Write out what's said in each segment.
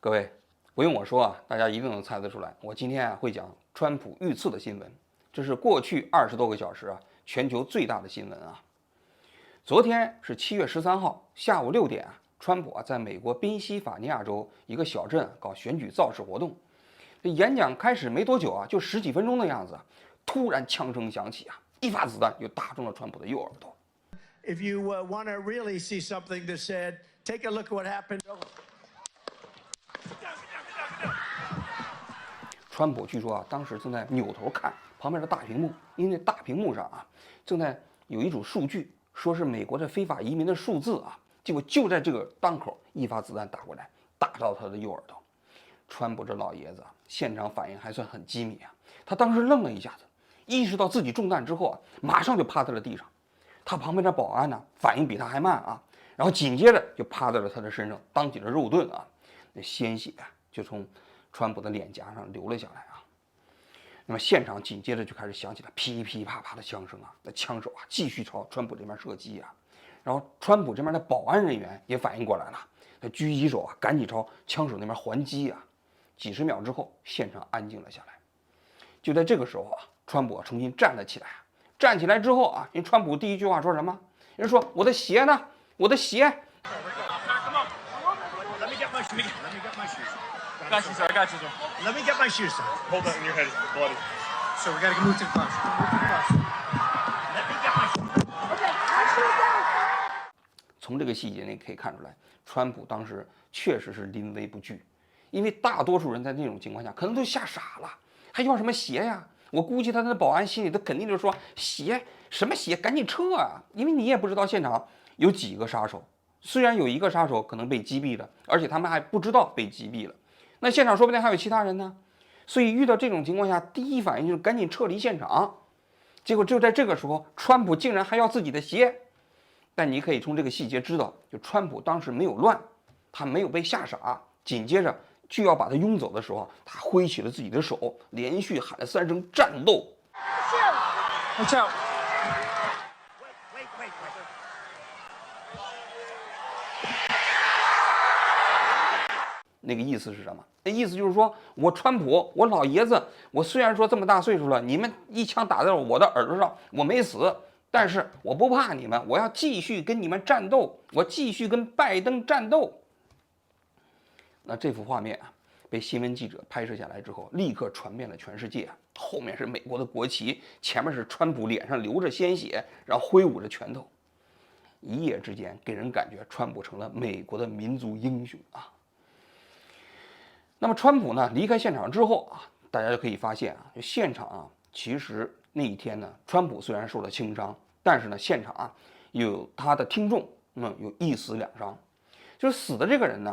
各位，不用我说啊，大家一定能猜得出来。我今天会讲川普遇刺的新闻，这是过去20多个小时全球最大的新闻啊。昨天是7月13号下午6点川普在美国宾夕法尼亚州一个小镇搞选举造势活动。这演讲开始没多久就十几分钟的样子，突然枪声响起一发子弹就打中了川普的右耳朵。If you want to really see something that said, take a look at what happened. 川普据说当时正在扭头看旁边的大屏幕，因为大屏幕上正在有一组数据，说是美国的非法移民的数字结果就在这个当口，一发子弹打过来，打到他的右耳朵。川普这老爷子现场反应还算很机敏他当时愣了一下子，意识到自己中弹之后马上就趴在了地上。他旁边的保安反应比他还慢然后紧接着就趴在了他的身上，当起了肉盾那鲜血就从川普的脸颊上流了下来那么现场紧接着就开始响起了噼噼啪啪的枪声那枪手继续朝川普这边射击然后川普这边的保安人员也反应过来了，那狙击手赶紧朝枪手那边还击几十秒之后，现场安静了下来。就在这个时候川普重新站了起来。站起来之后人川普第一句话说什么？人说我的鞋呢？我的鞋。Let me get my shoes. Hold that in your head, bloody. So we got to move to the bus. Let me get my shoes. 从这个细节内可以看出来，川普当时确实是临危不惧，因为大多数人在那种情况下可能都吓傻了，还要什么鞋呀？我估计他的保安心里都肯定就说鞋什么鞋，赶紧撤因为你也不知道现场有几个杀手，虽然有一个杀手可能被击毙了，而且他们还不知道被击毙了，那现场说不定还有其他人呢。所以遇到这种情况下，第一反应就是赶紧撤离现场。结果就在这个时候，川普竟然还要自己的鞋。但你可以从这个细节知道，就川普当时没有乱，他没有被吓傻，紧接着就要把他拥走的时候，他挥起了自己的手，连续喊了3声战斗。Watch out. 那个意思是什么？那意思就是说，我川普，我老爷子，我虽然说这么大岁数了，你们一枪打在我的耳朵上，我没死，但是我不怕你们，我要继续跟你们战斗，我继续跟拜登战斗。那这幅画面被新闻记者拍摄下来之后，立刻传遍了全世界后面是美国的国旗，前面是川普脸上流着鲜血，然后挥舞着拳头。一夜之间，给人感觉川普成了美国的民族英雄那么川普离开现场之后大家就可以发现就现场其实那一天川普虽然受了轻伤，但是现场有他的听众有1死2伤。就是死的这个人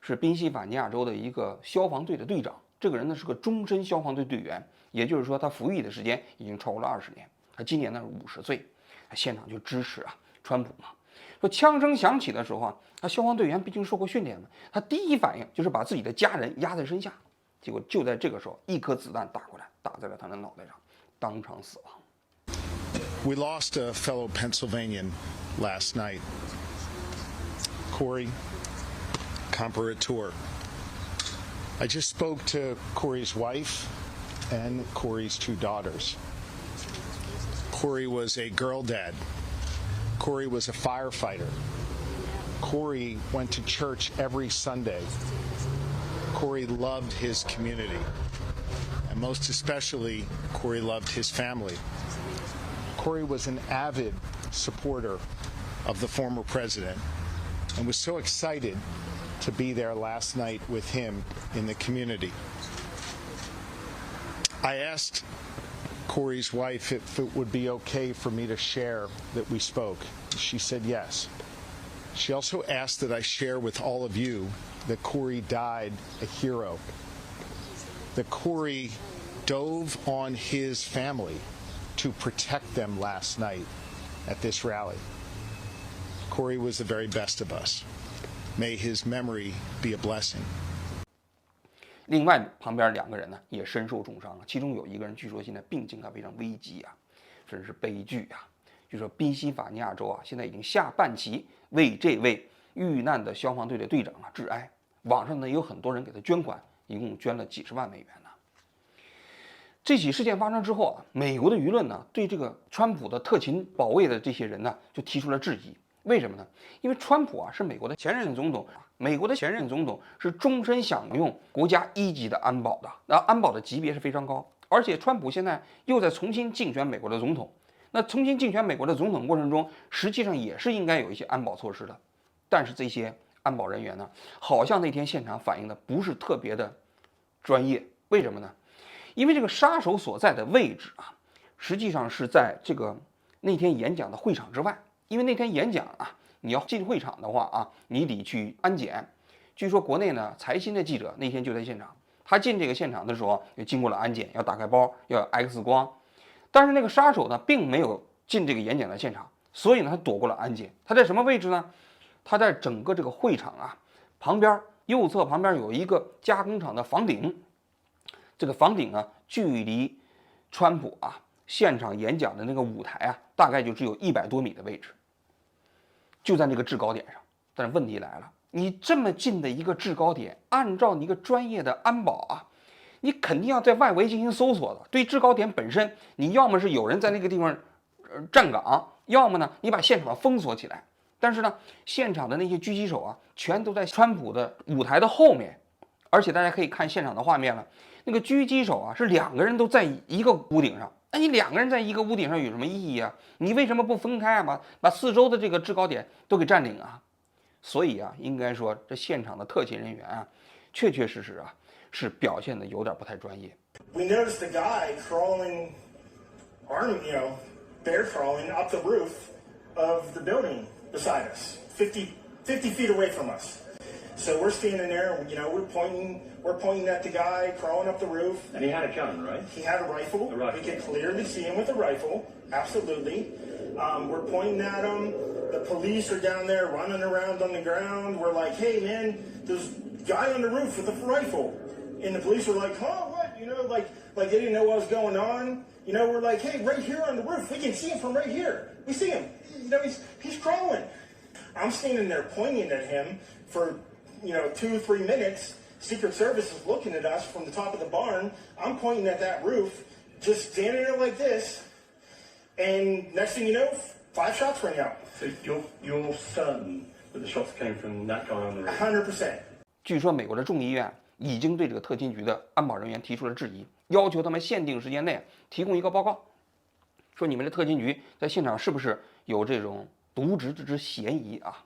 是宾夕法尼亚州的一个消防队的队长，这个人是个终身消防队队员，也就是说他服役的时间已经超过了20年，他今年是50岁。现场就支持川普说枪声响起的时候他消防队员毕竟受过训练嘛，他第一反应就是把自己的家人压在身下，结果就在这个时候，一颗子弹打过来，打在了他的脑袋上，当场死亡。We lost a fellow Pennsylvanian last night, Corey Comparator. I just spoke to Corey's wife and Corey's 2 daughters. Corey was a girl dad. Corey was a firefighter. Corey went to church every Sunday. Corey loved his community. And most especially, Corey loved his family. Corey was an avid supporter of the former president and was so excited to be there last night with him in the community. I asked Corey's wife if it would be okay for me to share that we spoke. She said yes. She also asked that I share with all of you that Corey died a hero, that Corey dove on his family to protect them last night at this rally. Corey was the very best of us. May his memory be a blessing. 另外旁边2个人也身受重伤其中有一个人据说现在病情非常危急真是悲剧据说宾夕法尼亚州现在已经下半旗为这位遇难的消防队的队长致哀，网上呢有很多人给他捐款，一共捐了几十万美元呢。这起事件发生之后啊，美国的舆论呢对这个川普的特勤保卫的这些人呢就提出了质疑。为什么呢？因为川普啊是美国的前任总统，美国的前任总统是终身享用国家1级的安保的，那安保的级别是非常高。而且川普现在又在重新竞选美国的总统，那重新竞选美国的总统过程中，实际上也是应该有一些安保措施的。但是这些安保人员呢，好像那天现场反映的不是特别的专业。为什么呢？因为这个杀手所在的位置啊，实际上是在这个那天演讲的会场之外。因为那天演讲啊，你要进会场的话啊，你得去安检。据说国内呢，财新的记者那天就在现场，他进这个现场的时候也经过了安检，要打开包，要 X 光。但是那个杀手呢，并没有进这个演讲的现场，所以呢，他躲过了安检。他在什么位置呢？他在整个这个会场啊旁边，右侧旁边有一个加工厂的房顶。这个房顶啊，距离川普啊现场演讲的那个舞台啊，大概就只有100多米的位置，就在那个制高点上。但是问题来了，你这么近的一个制高点，按照你一个专业的安保啊，你肯定要在外围进行搜索的。对制高点本身，你要么是有人在那个地方站岗，要么呢你把现场封锁起来。但是呢，现场的那些狙击手啊，全都在川普的舞台的后面，而且大家可以看现场的画面了，那个狙击手啊是2个人都在一个屋顶上。那你2个人在一个屋顶上有什么意义啊？你为什么不分开啊？把四周的这个制高点都给占领啊？所以啊，应该说这现场的特勤人员啊，确确实实啊是表现的有点不太专业。 We noticed a guy crawling, bear crawling up the roof of the building beside us, 50 feet away from us. So we're standing there, and we're pointing at the guy crawling up the roof. And he had a gun, right? He had a rifle. We could clearly see him with a rifle. Absolutely. We're pointing at him. The police are down there running around on the ground. We're like, hey man, there's a guy on the roof with a rifle. And the police were like, huh, what? Like they didn't know what was going on. We're like, hey, right here on the roof. We can see him from right here. We see him. He's crawling. I'm standing there pointing at him for 2-3 minutes. Secret Service is looking at us from the top of the barn. I'm pointing at that roof, just standing there like this. And next thing you know, 5 shots rang out. So you're certain that the shots came from that guy on the roof? 100%. 据说美国的众议院已经对这个特勤局的安保人员提出了质疑，要求他们限定时间内提供一个报告，说你们的特勤局在现场是不是有这种渎职之嫌疑啊？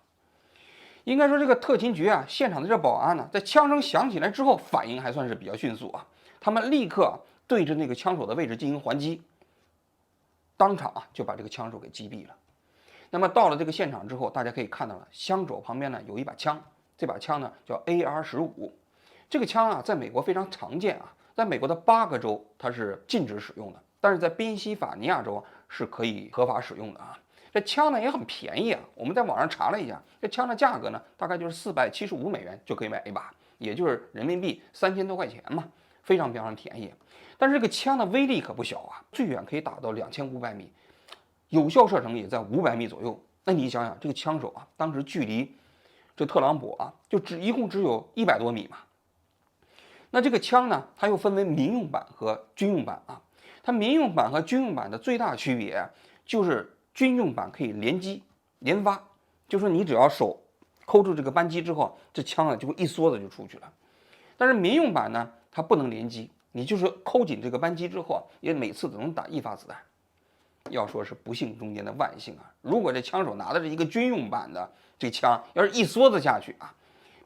应该说这个特勤局啊，现场的这保安呢，在枪声响起来之后，反应还算是比较迅速啊。他们立刻对着那个枪手的位置进行还击，当场啊就把这个枪手给击毙了。那么到了这个现场之后，大家可以看到了，枪手旁边呢有一把枪，这把枪呢叫 AR-15。这个枪啊，在美国非常常见啊，在美国的8个州它是禁止使用的，但是在宾夕法尼亚州是可以合法使用的啊。这枪呢也很便宜啊，我们在网上查了一下，这枪的价格呢大概就是475美元就可以买一把，也就是人民币3000多块钱嘛，非常非常便宜。但是这个枪的威力可不小啊，最远可以打到2500米，有效射程也在500米左右。那你想想，这个枪手啊，当时距离这特朗普啊，一共只有100多米嘛。那这个枪呢，它又分为民用版和军用版啊。它民用版和军用版的最大区别就是军用版可以连发，就说你只要手扣住这个扳机之后，这枪呢就会一梭子就出去了。但是民用版呢，它不能连击，你就是扣紧这个扳机之后，也每次只能打1发子弹。要说是不幸中间的万幸啊！如果这枪手拿的是一个军用版的这枪，要是一梭子下去啊，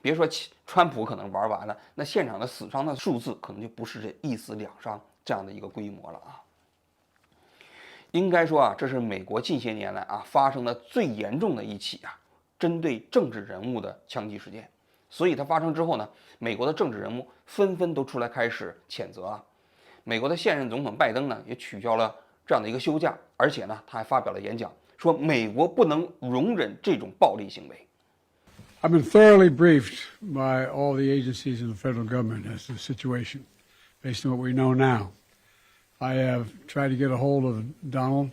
别说川普可能玩完了，那现场的死伤的数字可能就不是这1死2伤这样的一个规模了啊。应该说啊，这是美国近些年来啊发生的最严重的一起啊针对政治人物的枪击事件。所以它发生之后呢，美国的政治人物纷纷都出来开始谴责啊。美国的现任总统拜登呢也取消了这样的一个休假，而且呢他还发表了演讲，说美国不能容忍这种暴力行为。I've been thoroughly briefed by all the agencies in the federal government as to the situation, based on what we know now. I have tried to get a hold of Donald.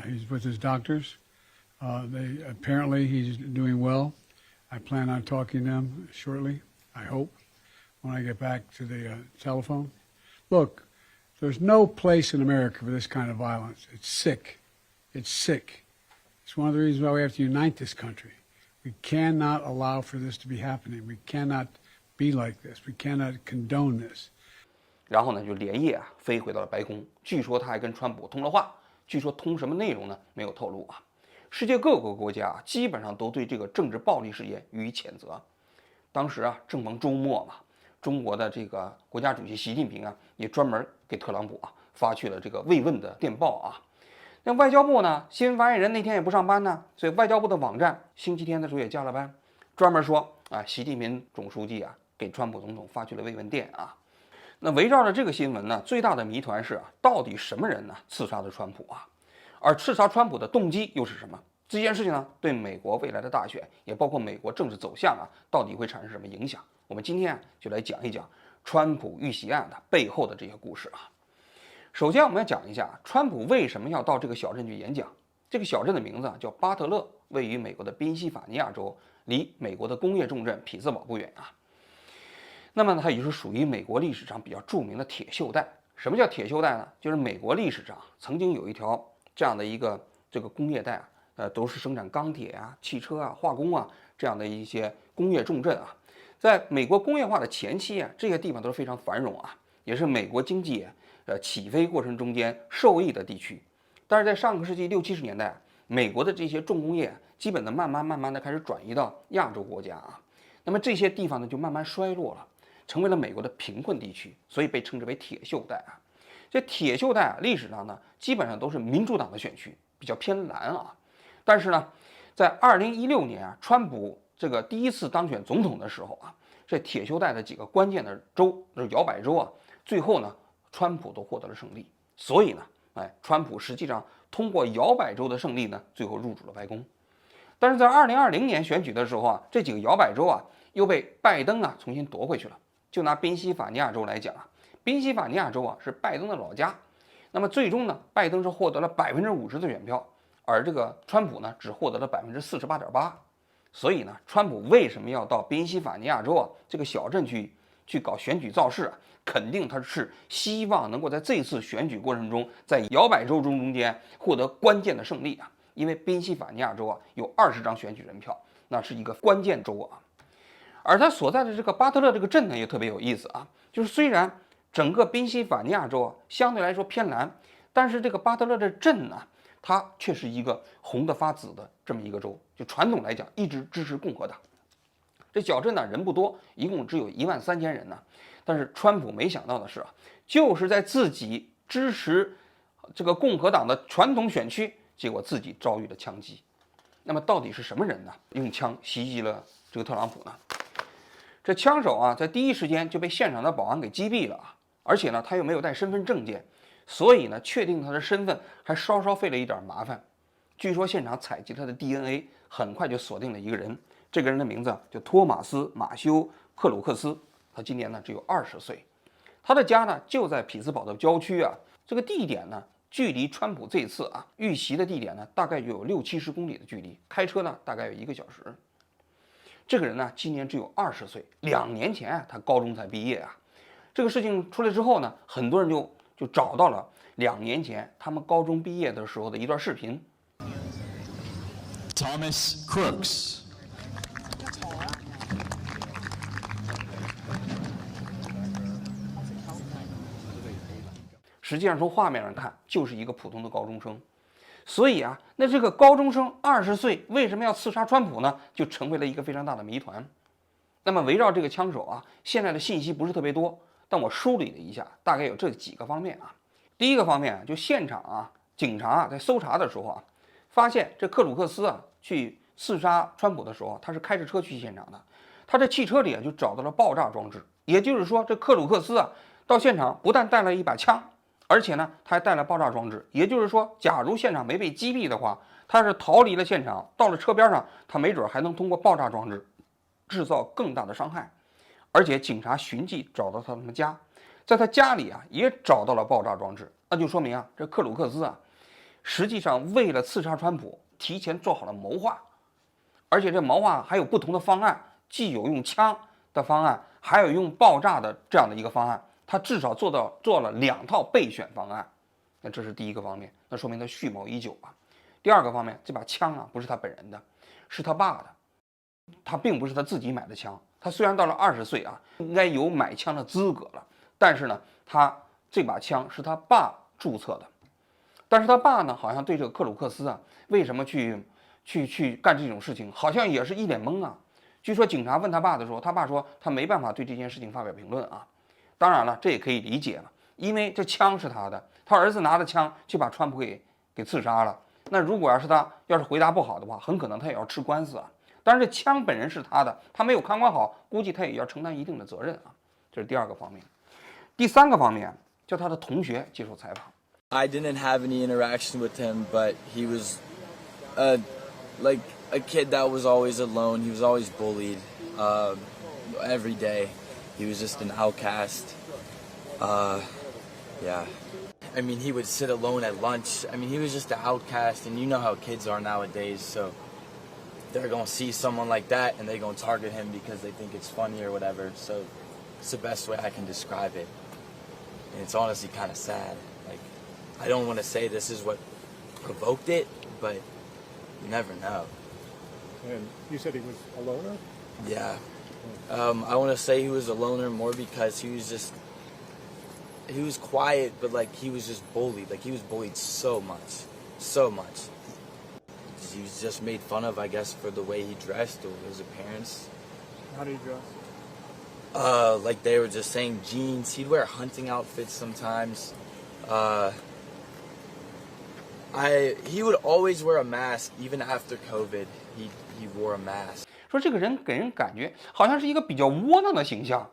He's with his doctors. Apparently he's doing well. I plan on talking to them shortly. I hope, when I get back to the telephone. Look, there's no place in America for this kind of violence. It's sick. It's sick. It's one of the reasons why we have to unite this country. We cannot allow for this to be happening. We cannot be like this. We cannot condone this. 然后呢，就连夜飞回到了白宫。据说他还跟川普通了话，据说通什么内容呢？没有透露啊。世界各个国家基本上都对这个政治暴力事件予以谴责。当时啊，正逢周末嘛，中国的这个国家主席习近平啊，也专门给特朗普啊发去了这个慰问的电报啊。那外交部呢，新闻发言人那天也不上班呢，所以外交部的网站星期天的时候也加了班，专门说啊，习近平总书记啊给川普总统发去了慰问电啊。那围绕着这个新闻呢，最大的谜团是啊，到底什么人呢刺杀了川普啊？而刺杀川普的动机又是什么？这件事情呢，对美国未来的大选，也包括美国政治走向啊，到底会产生什么影响？我们今天就来讲一讲川普遇袭案的背后的这些故事啊。首先，我们要讲一下川普为什么要到这个小镇去演讲。这个小镇的名字叫巴特勒，位于美国的宾夕法尼亚州，离美国的工业重镇匹兹堡不远啊。那么呢，它也就是属于美国历史上比较著名的铁锈带。什么叫铁锈带呢？就是美国历史上曾经有一条这样的一个这个工业带啊，都是生产钢铁啊、汽车啊、化工啊这样的一些工业重镇啊。在美国工业化的前期啊，这些地方都是非常繁荣啊，也是美国经济起飞过程中间受益的地区。但是在上个世纪60、70年代，美国的这些重工业基本的慢慢的开始转移到亚洲国家啊，那么这些地方呢就慢慢衰落了，成为了美国的贫困地区，所以被称之为铁锈带啊。这铁锈带啊，历史上呢基本上都是民主党的选区，比较偏蓝啊。但是呢，在2016年啊，川普这个第一次当选总统的时候啊，这铁锈带的几个关键的州，就是摇摆州啊，最后呢，川普都获得了胜利。所以呢，川普实际上通过摇摆州的胜利呢，最后入主了白宫。但是在2020年选举的时候啊，这几个摇摆州啊，又被拜登啊重新夺回去了。就拿宾夕法尼亚州来讲啊，宾夕法尼亚州啊是拜登的老家。那么最终呢，拜登是获得了50%的选票，而这个川普呢只获得了48.8%。所以呢，川普为什么要到宾夕法尼亚州啊这个小镇去搞选举造势啊？肯定他是希望能够在这次选举过程中，在摇摆州中间获得关键的胜利啊！因为宾夕法尼亚州啊有20张选举人票，那是一个关键州啊。而他所在的这个巴特勒这个镇呢也特别有意思啊，就是虽然整个宾夕法尼亚州啊相对来说偏蓝，但是这个巴特勒的镇呢，它却是一个红得发紫的这么一个州，就传统来讲一直支持共和党。这小镇呢人不多，一共只有13000人呢。但是川普没想到的是啊，就是在自己支持这个共和党的传统选区，结果自己遭遇了枪击。那么到底是什么人呢？用枪袭击了这个特朗普呢？这枪手啊，在第一时间就被现场的保安给击毙了啊！而且呢，他又没有带身份证件，所以呢，确定他的身份还稍稍费了一点麻烦。据说现场采集他的 DNA， 很快就锁定了一个人，这个人的名字叫托马斯·马修·克鲁克斯。他今年呢只有20岁，他的家呢就在匹兹堡的郊区啊。这个地点呢，距离川普这次啊遇袭的地点呢，大概有60-70公里的距离，开车呢大概有1个小时。这个人呢今年只有20岁，2年前啊他高中才毕业啊。这个事情出来之后呢，很多人就找到了2年前他们高中毕业的时候的一段视频。Thomas Crooks. 实际上从画面上看就是一个普通的高中生，所以啊，那这个高中生20岁为什么要刺杀川普呢？就成为了一个非常大的谜团。那么围绕这个枪手啊，现在的信息不是特别多，但我梳理了一下，大概有这几个方面啊。第一个方面就现场啊，警察啊在搜查的时候啊，发现这克鲁克斯啊去刺杀川普的时候，他是开着车去现场的，他这汽车里啊就找到了爆炸装置，也就是说这克鲁克斯啊到现场不但带了一把枪。而且呢，他还带了爆炸装置，也就是说，假如现场没被击毙的话，他是逃离了现场，到了车边上，他没准还能通过爆炸装置制造更大的伤害。而且警察寻迹找到他们家，在他家里啊也找到了爆炸装置，那就说明啊，这克鲁克斯啊，实际上为了刺杀川普，提前做好了谋划，而且这谋划还有不同的方案，既有用枪，的方案，还有用爆炸的这样的一个方案，他至少做了2套备选方案。那这是第一个方面，那说明他蓄谋已久啊。第二个方面，这把枪啊不是他本人的，是他爸的，他并不是他自己买的枪。他虽然到了20岁啊，应该有买枪的资格了，但是呢，他这把枪是他爸注册的。但是他爸呢，好像对这个克鲁克斯啊，为什么去干这种事情，好像也是一脸懵啊。据说警察问他爸的时候，他爸说他没办法对这件事情发表评论啊。当然了，这也可以理解了，因为这枪是他的，他儿子拿着枪就把川普给刺杀了。那如果要是回答不好的话，很可能他也要吃官司啊。当然，这枪本人是他的，他没有看管好，估计他也要承担一定的责任啊。这是第二个方面。第三个方面，叫他的同学接受采访。I didn't have any interaction with him, but he was like a kid that was always alone. He was always bullied every day. He was just an outcast. Yeah. I mean, he would sit alone at lunch. I mean, he was just an outcast, and you know how kids are nowadays, so they're going to see someone like that, and they're going to target him because they think it's funny or whatever. So it's the best way I can describe it. And it's honestly kind of sad. Like, I don't want to say this is what provoked it, but you never know. And you said he was a loner? Yeah. I want to say he was a loner more because he was quiet, but like he was just bullied. Like he was bullied so much. He was just made fun of, I guess, for the way he dressed or his appearance. How did he dress? Like they were just saying jeans. He'd wear hunting outfits sometimes. He would always wear a mask, even after COVID. He wore a mask. 说这个人给人感觉好像是一个比较窝囊的形象，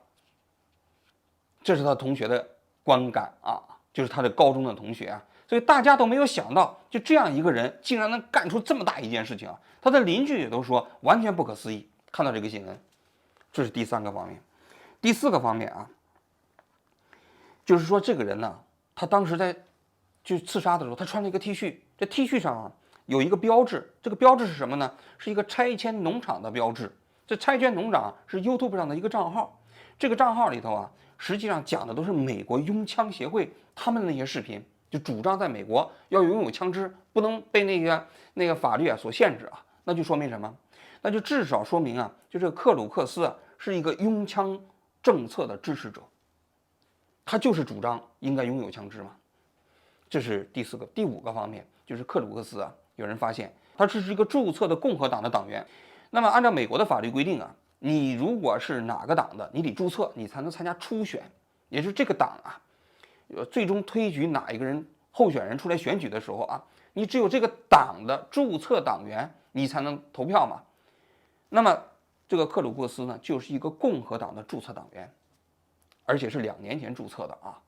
这是他同学的观感啊，就是他的高中的同学啊，所以大家都没有想到，就这样一个人竟然能干出这么大一件事情啊！他的邻居也都说完全不可思议。看到这个新闻，这是第三个方面。第四个方面啊，就是说这个人呢，他当时就刺杀的时候，他穿了一个 T 恤，这 T 恤上啊有一个标志，这个标志是什么呢？是一个拆迁农场的标志。这拆迁农场是 YouTube 上的一个账号，这个账号里头啊，实际上讲的都是美国拥枪协会他们的那些视频，就主张在美国要拥有枪支，不能被那个法律啊所限制啊。那就说明什么？那就至少说明啊，就这个克鲁克斯啊是一个拥枪政策的支持者，他就是主张应该拥有枪支嘛。这是第五个方面，就是克鲁克斯啊，有人发现他这是一个注册的共和党的党员。那么按照美国的法律规定啊，你如果是哪个党的，你得注册，你才能参加初选，也就是这个党啊，最终推举哪一个人候选人出来选举的时候啊，你只有这个党的注册党员，你才能投票嘛。那么这个克鲁克斯呢，就是一个共和党的注册党员，而且是2年前注册的啊，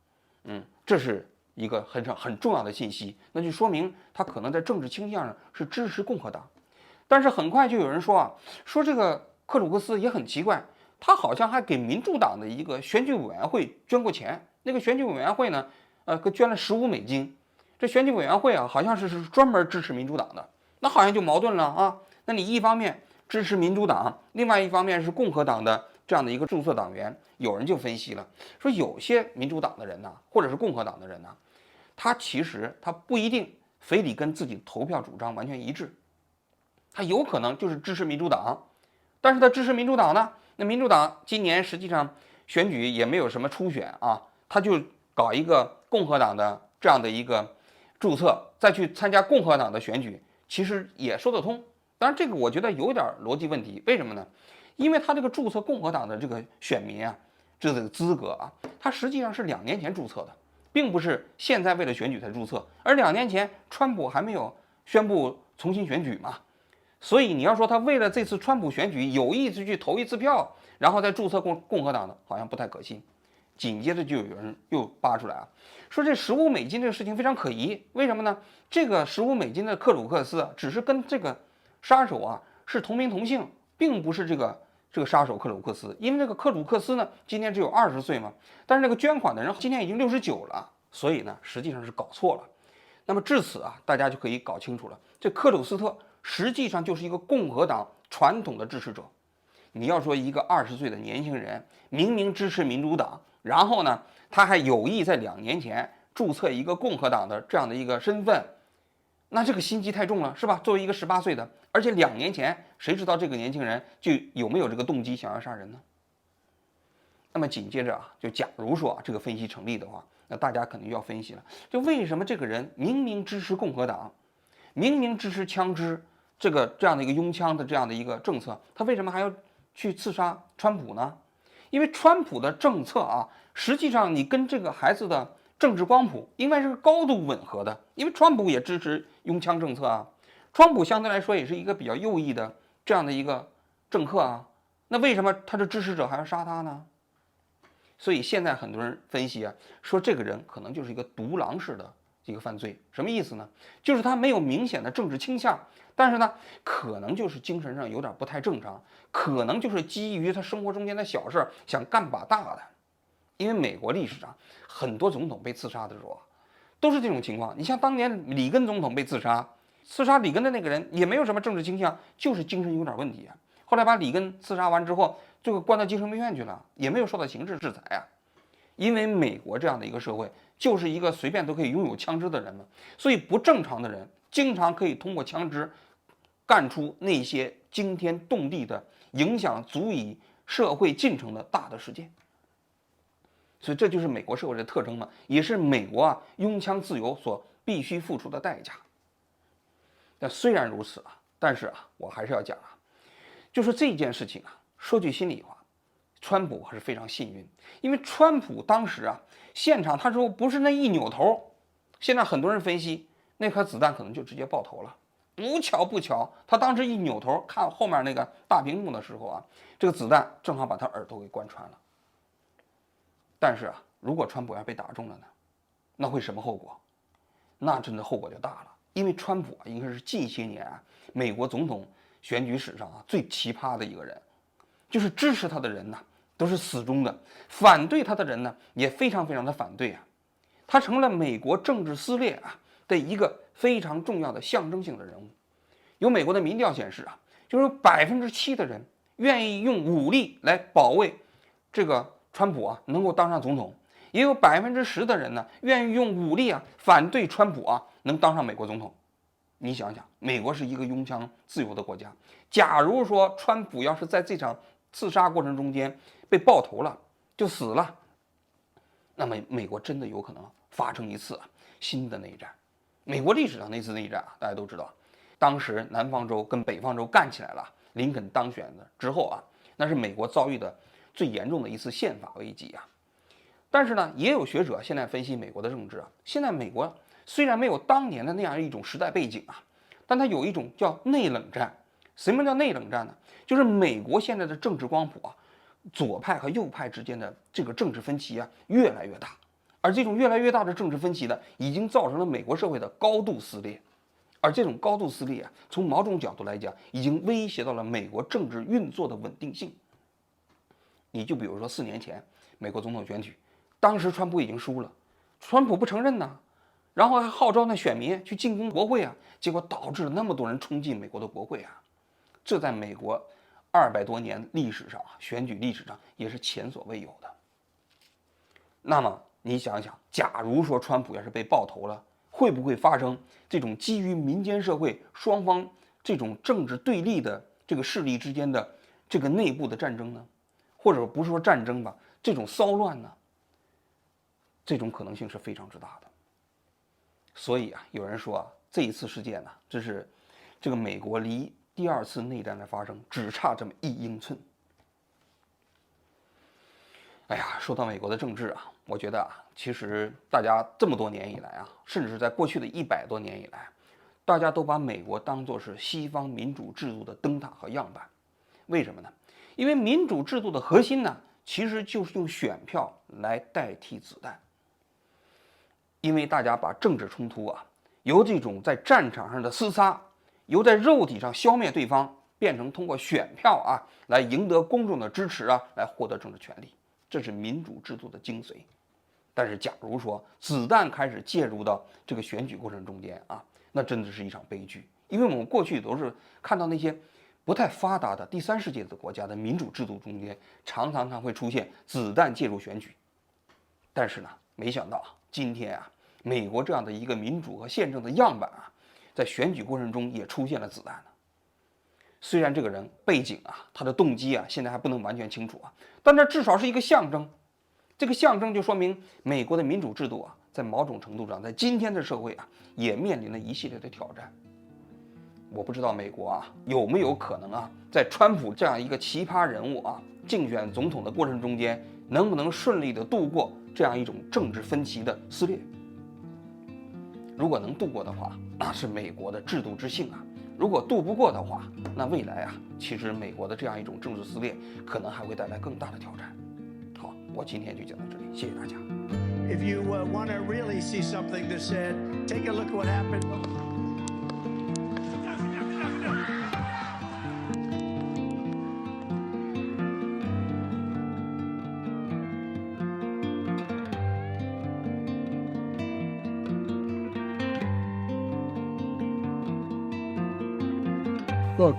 这是一个很重要的信息，那就说明他可能在政治倾向上是支持共和党。但是很快就有人说啊，说这个克鲁克斯也很奇怪，他好像还给民主党的一个选举委员会捐过钱，那个选举委员会呢，捐了15美金。这选举委员会啊，好像是专门支持民主党的，那好像就矛盾了啊。那你一方面支持民主党，另外一方面是共和党的这样的一个注册党员，有人就分析了，说有些民主党的人呐，或者是共和党的人呐，他其实他不一定非得跟自己投票主张完全一致，他有可能就是支持民主党，但是他支持民主党呢，那民主党今年实际上选举也没有什么初选啊，他就搞一个共和党的这样的一个注册，再去参加共和党的选举，其实也说得通。当然这个我觉得有点逻辑问题，为什么呢？因为他这个注册共和党的这个选民啊，这个资格啊，他实际上是2年前注册的，并不是现在为了选举才注册，而2年前川普还没有宣布重新选举嘛，所以你要说他为了这次川普选举有意识去投一次票，然后再注册共和党的，好像不太可信。紧接着就有人又扒出来啊，说这15美金这个事情非常可疑，为什么呢？这个15美金的克鲁克斯只是跟这个杀手啊是同名同姓，并不是这个杀手克鲁克斯，因为这个克鲁克斯呢今年只有20岁嘛，但是那个捐款的人今年已经69了，所以呢实际上是搞错了。那么至此啊，大家就可以搞清楚了，这克鲁斯特实际上就是一个共和党传统的支持者。你要说一个20岁的年轻人明明支持民主党，然后呢，他还有意在2年前注册一个共和党的这样的一个身份，那这个心机太重了，是吧？作为一个18岁的，而且2年前谁知道这个年轻人就有没有这个动机想要杀人呢？那么紧接着啊，就假如说这个分析成立的话，那大家肯定要分析了，就为什么这个人明明支持共和党，明明支持枪支这样的一个拥枪的这样的一个政策，他为什么还要去刺杀川普呢？因为川普的政策啊，实际上你跟这个孩子的政治光谱应该是高度吻合的，因为川普也支持拥枪政策啊，川普相对来说也是一个比较右翼的这样的一个政客啊，那为什么他的支持者还要杀他呢？所以现在很多人分析啊，说这个人可能就是一个独狼式的一个犯罪，什么意思呢？就是他没有明显的政治倾向，但是呢，可能就是精神上有点不太正常，可能就是基于他生活中间的小事想干把大的。因为美国历史上很多总统被刺杀的时候啊，都是这种情况。你像当年里根总统被刺杀，刺杀里根的那个人也没有什么政治倾向，就是精神有点问题啊。后来把里根刺杀完之后，这个关到精神病院去了，也没有受到刑事制裁啊。因为美国这样的一个社会，就是一个随便都可以拥有枪支的人嘛，所以不正常的人经常可以通过枪支干出那些惊天动地的、影响足以社会进程的大的事件。所以这就是美国社会的特征嘛，也是美国啊拥枪自由所必须付出的代价。但虽然如此啊，但是啊，我还是要讲啊，就是这件事情啊，说句心里话，川普还是非常幸运，因为川普当时啊，现场他说不是那一扭头，现在很多人分析那颗子弹可能就直接爆头了。不巧不巧，他当时一扭头看后面那个大屏幕的时候啊，这个子弹正好把他耳朵给贯穿了。但是啊，如果川普要被打中了呢，那会什么后果？那真的后果就大了。因为川普啊，应该是近些年啊美国总统选举史上啊最奇葩的一个人，就是支持他的人呢都是死忠的，反对他的人呢也非常非常的反对啊。他成了美国政治撕裂啊的一个非常重要的象征性的人物。有美国的民调显示啊，就是有7%的人愿意用武力来保卫这个川普啊能够当上总统，也有10%的人呢愿意用武力啊反对川普啊能当上美国总统。你想想，美国是一个拥枪自由的国家，假如说川普要是在这场刺杀过程中间被爆头了，就死了，那么美国真的有可能发生一次新的内战。美国历史上那次内战啊，大家都知道，当时南方州跟北方州干起来了，林肯当选的之后啊，那是美国遭遇的最严重的一次宪法危机啊。但是呢，也有学者现在分析美国的政治啊，现在美国虽然没有当年的那样一种时代背景啊，但它有一种叫内冷战。什么叫内冷战呢？就是美国现在的政治光谱啊，左派和右派之间的这个政治分歧啊越来越大，而这种越来越大的政治分歧呢，已经造成了美国社会的高度撕裂。而这种高度撕裂啊，从某种角度来讲，已经威胁到了美国政治运作的稳定性。你就比如说4年前美国总统选举，当时川普已经输了，川普不承认呐，然后还号召那选民去进攻国会啊，结果导致了那么多人冲进美国的国会啊，这在美国200多年历史上啊，选举历史上也是前所未有的。那么你想想，假如说川普要是被爆头了，会不会发生这种基于民间社会双方这种政治对立的这个势力之间的这个内部的战争呢？或者不是说战争吧，这种骚乱呢？这种可能性是非常之大的。所以啊，有人说啊，这一次事件呢，这是这个美国离第2次内战的发生只差这么1英寸。哎呀，说到美国的政治啊，我觉得啊，其实大家这么多年以来啊，甚至是在过去的100多年以来，大家都把美国当作是西方民主制度的灯塔和样板。为什么呢？因为民主制度的核心呢，其实就是用选票来代替子弹。因为大家把政治冲突啊，由这种在战场上的厮杀，由在肉体上消灭对方，变成通过选票啊来赢得公众的支持啊，来获得政治权利，这是民主制度的精髓。但是假如说子弹开始介入到这个选举过程中间啊，那真的是一场悲剧。因为我们过去都是看到那些不太发达的第三世界的国家的民主制度中间，常常会出现子弹介入选举。但是呢，没想到啊，今天啊，美国这样的一个民主和宪政的样板啊，在选举过程中也出现了子弹呢。虽然这个人背景啊，他的动机啊，现在还不能完全清楚啊，但这至少是一个象征。这个象征就说明美国的民主制度啊，在某种程度上，在今天的社会啊，也面临了一系列的挑战。我不知道美国啊有没有可能啊，在川普这样一个奇葩人物啊竞选总统的过程中间，能不能顺利的度过这样一种政治分歧的撕裂？如果能度过的话，那是美国的制度之幸啊。如果渡不过的话，那未来啊，其实美国的这样一种政治撕裂，可能还会带来更大的挑战。好，我今天就讲到这里，谢谢大家。If you want to really see something that said, take a look at what happened. Look,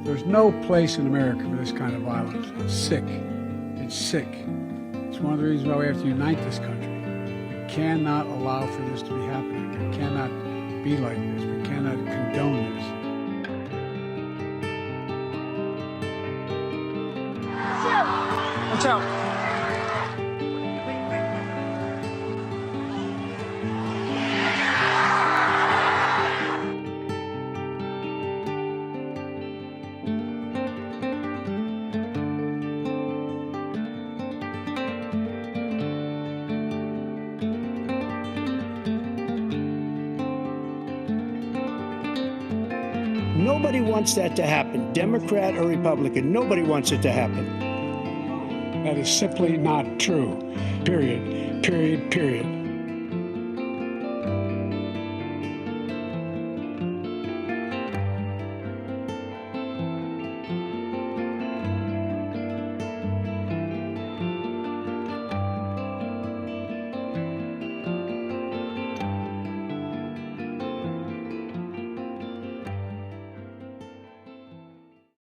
there's no place in America for this kind of violence. It's sick. It's sick. It's one of the reasons why we have to unite this country. We cannot allow for this to be happening. It cannot be like this. We cannot condone this. Watch out. Nobody wants that to happen, Democrat or Republican. Nobody wants it to happen. That is simply not true. Period. Period. Period.